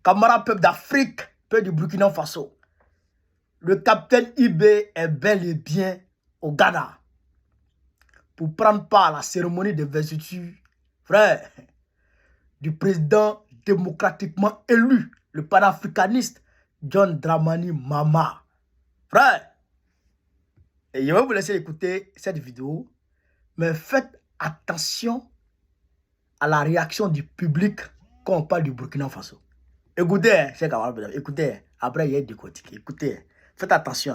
camarades peuple d'Afrique, peuple du Burkina Faso. Le capitaine IB est bel et bien au Ghana pour prendre part à la cérémonie de investiture, frère, du président démocratiquement élu, le panafricaniste John Dramani Mahama. Frère, et je vais vous laisser écouter cette vidéo, mais faites attention à la réaction du public quand on parle du Burkina Faso. Écoutez, écoutez, après il y a décortiqué. Écoutez, faites attention.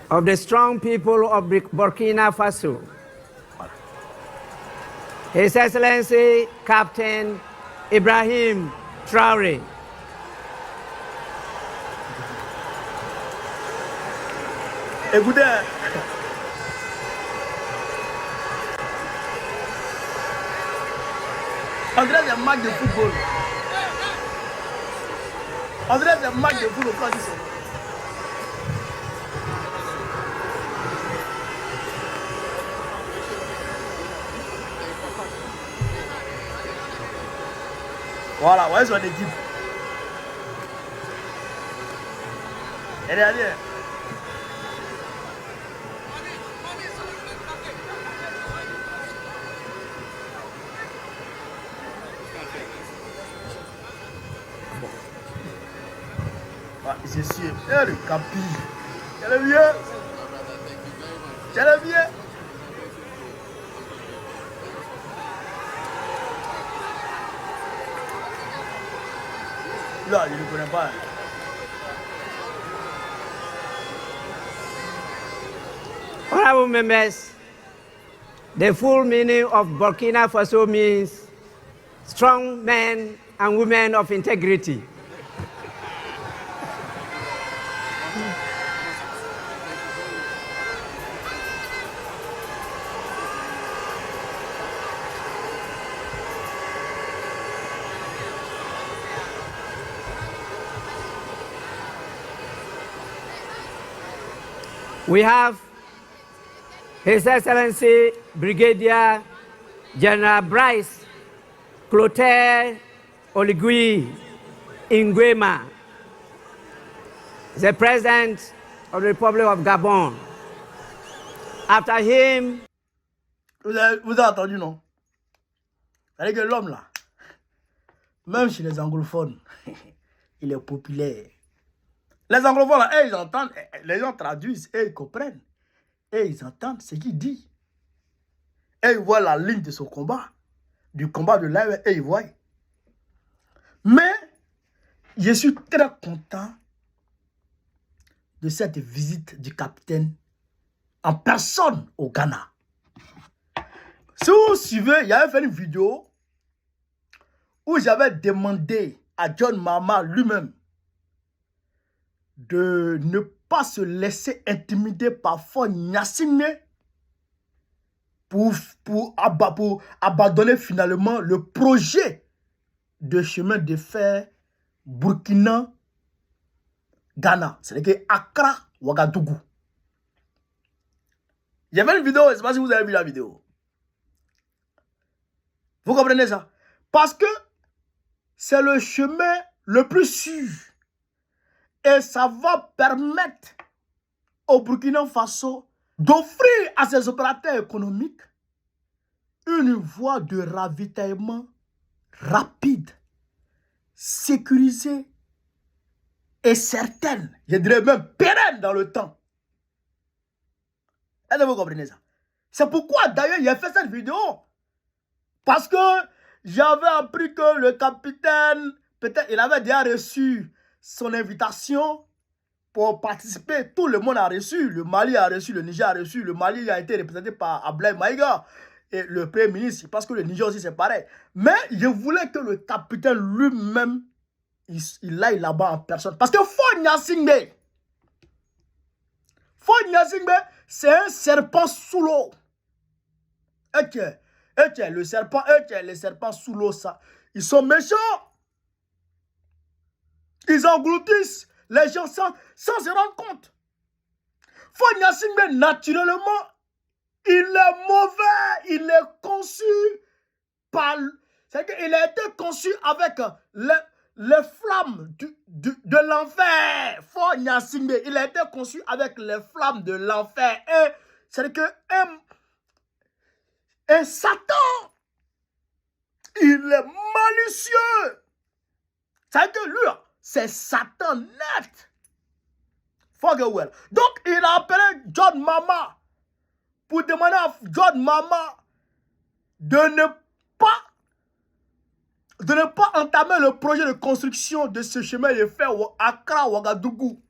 Of the strong people of Burkina Faso. Voilà. His Excellency Captain Ibrahim Traoré. Écoutez. On dirait des matchs de football. On dirait des matchs de football quand ils sont. Voilà, voyez son équipe. Regardez. C'est sûr. Et le capi. C'est le vieux. C'est le vieux. Là, je ne le connais pas. Honorable members, the full meaning of Burkina Faso means strong men and women of integrity. We have His Excellency Brigadier General Brice Clotaire Oligui Nguema, the President of the Republic of Gabon. After him... Vous avez entendu, non? C'est-à-dire que l'homme là, même chez les anglophones, il est populaire. Les anglophones là, ils entendent, les gens traduisent, et ils comprennent. Et ils entendent ce qu'il dit. Et ils voient la ligne de son combat, du combat de l'AE, et ils voient. Mais, je suis très content de cette visite du capitaine en personne au Ghana. Si vous suivez, il y avait fait une vidéo où j'avais demandé à John Mahama lui-même de ne pas se laisser intimider par Faure Gnassingbé pour abandonner finalement le projet de chemin de fer Burkina-Ghana. C'est-à-dire Accra-Ouagadougou. Il y avait une vidéo, je ne sais pas si vous avez vu la vidéo. Vous comprenez ça? Parce que c'est le chemin le plus sûr. Et ça va permettre au Burkina Faso d'offrir à ses opérateurs économiques une voie de ravitaillement rapide, sécurisée et certaine, je dirais même pérenne dans le temps. Est-ce que vous comprenez ça? C'est pourquoi d'ailleurs il a fait cette vidéo. Parce que j'avais appris que le capitaine, peut-être il avait déjà reçu son invitation pour participer. Tout le monde a reçu. Le Mali a reçu, le Niger a reçu. Le Mali a été représenté par Ablaye Maïga et le Premier ministre. Parce que le Niger aussi c'est pareil. Mais je voulais que le capitaine lui-même, il aille là-bas en personne. Parce que Faure Gnassingbé, c'est un serpent sous l'eau. Ok, les serpents sous l'eau, ça, ils sont méchants. Ils engloutissent les gens sans se rendre compte. Faure Gnassingbé, naturellement, il est mauvais. Il est conçu par... C'est-à-dire qu'il a été conçu avec les flammes de l'enfer. Fort Nyasingbe, il a été conçu avec les flammes de l'enfer. Et c'est-à-dire que un Satan, il est malicieux. C'est-à-dire que lui, c'est Satan net. Donc, il a appelé John Mama pour demander à John Mama de ne pas entamer le projet de construction de ce chemin de fer Accra-Ouagadougou.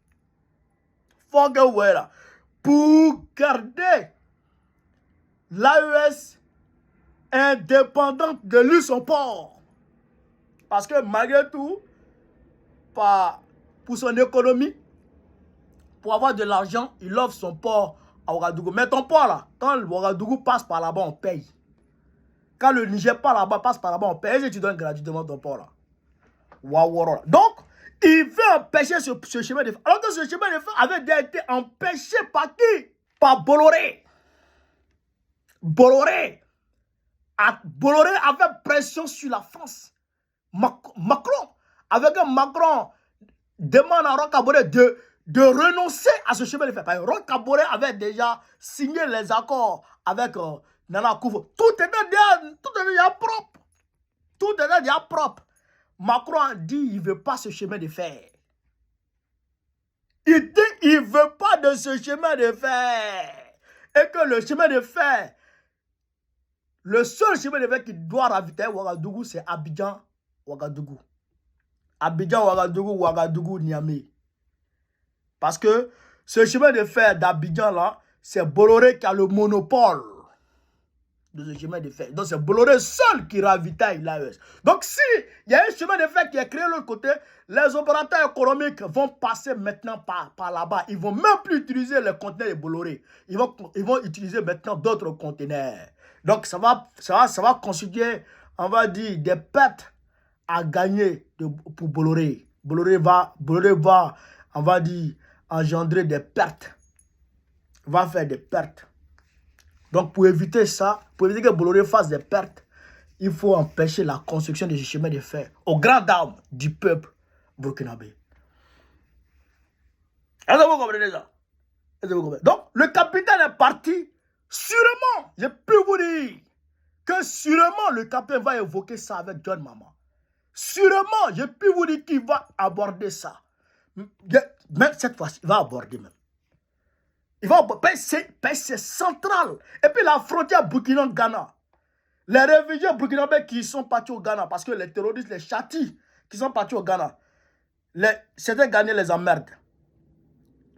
Pour garder l'AES indépendante de lui, son port. Parce que malgré tout, pour son économie, pour avoir de l'argent, il offre son port à Ouagadougou. Mais ton port là, quand le Ouagadougou passe par là-bas, on paye. Quand le Niger passe par là-bas, on paye. Et tu donnes gratuitement ton port là. Donc, il veut empêcher ce chemin de fer. Alors que ce chemin de fer avait déjà été empêché par qui? Par Bolloré. Bolloré avait pression sur la France. Macron, avec un Macron, demande à Roch Kaboré de renoncer à ce chemin de fer. Roch Kaboré avait déjà signé les accords avec Nana Akufo. Tout était déjà propre. Tout était déjà propre. Macron a dit il ne veut pas ce chemin de fer. Il dit il ne veut pas de ce chemin de fer. Et que le chemin de fer, le seul chemin de fer qui doit ravitailler Ouagadougou, c'est Abidjan-Ouagadougou. Abidjan-Ouagadougou, Ouagadougou-Niamey. Parce que ce chemin de fer d'Abidjan là, c'est Bolloré qui a le monopole de ce chemin de fer. Donc c'est Bolloré seul qui ravitaille l'AES. Donc si il y a un chemin de fer qui est créé de l'autre côté, les opérateurs économiques vont passer maintenant par là-bas. Ils ne vont même plus utiliser les conteneurs de Bolloré. Ils vont utiliser maintenant d'autres conteneurs. Donc ça va constituer, on va dire, des pertes à gagner pour Bolloré. Bolloré va, on va dire, engendrer des pertes. Va faire des pertes. Donc pour éviter ça, pour éviter que Bolloré fasse des pertes, il faut empêcher la construction de ce chemin de fer aux grandes dames du peuple burkinabé. Est-ce que vous comprenez ça? Donc le capitaine est parti. Sûrement, je peux vous dire que sûrement le capitaine va évoquer ça avec John Mama. Sûrement, je peux vous dire qu'il va aborder ça. Même cette fois-ci, il va aborder même. Il va aborder, c'est central. Et puis la frontière Burkina-Ghana. Les réfugiés burkinabés qui sont partis au Ghana, parce que les terroristes, les châtis qui sont partis au Ghana, certains Ghanéens les emmerdent.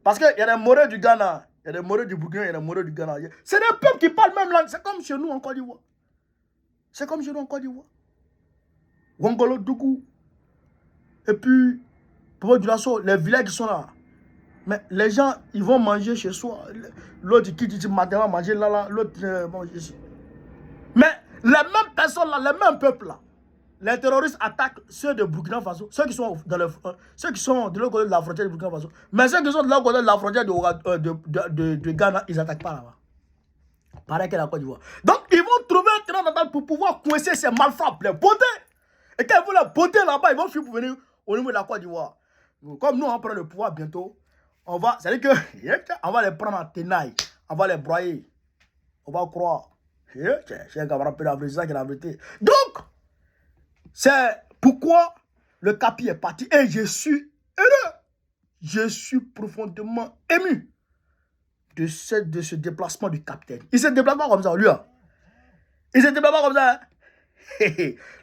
Parce qu'il y a des Maoris du Ghana, il y a des Maoris du Burkina, il y a des Maoris du Ghana. C'est des peuples qui parlent même langue. C'est comme chez nous en Côte d'Ivoire. C'est comme chez nous en Côte d'Ivoire. Wangolo, Dougou. Et puis, pour du lasso, les villages qui sont là. Mais les gens, ils vont manger chez soi. L'autre qui dit matin, va manger là, l'autre mange ici. Mais les mêmes personnes là, les mêmes peuples là, les terroristes attaquent ceux de Burkina Faso, ceux qui sont de l'autre côté de la frontière de Burkina Faso. Mais ceux qui sont de l'autre côté de la frontière de Ghana, ils n'attaquent pas là-bas. Pareil que la Côte d'Ivoire. Donc, ils vont trouver un terrain d'entente pour pouvoir coincer ces malfrats, les beautés. Et quand ils vont la beauté là-bas, ils vont fuir pour venir au niveau de la Côte d'Ivoire. Comme nous, on prend le pouvoir bientôt, c'est-à-dire que on va les prendre en tenaille, on va les broyer. On va croire. C'est ça qui est la vérité. Donc, c'est pourquoi le capi est parti. Et je suis heureux. Je suis profondément ému de ce déplacement du capitaine. Il se déplace pas comme ça, lui là. Il se déplace pas comme ça.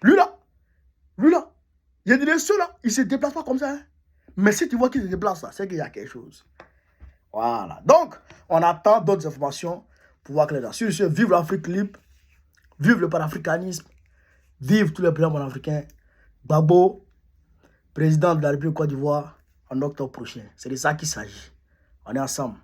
Lui là. Il y a des ceux là, il se déplace pas comme ça. Mais si tu vois qu'il se déplace là, c'est qu'il y a quelque chose. Voilà. Donc, on attend d'autres informations pour voir clair. Sur ce, vive l'Afrique libre, vive le panafricanisme, vive tous les présidents panafricains. Gbagbo, président de la République de Côte d'Ivoire, en octobre prochain. C'est de ça qu'il s'agit. On est ensemble.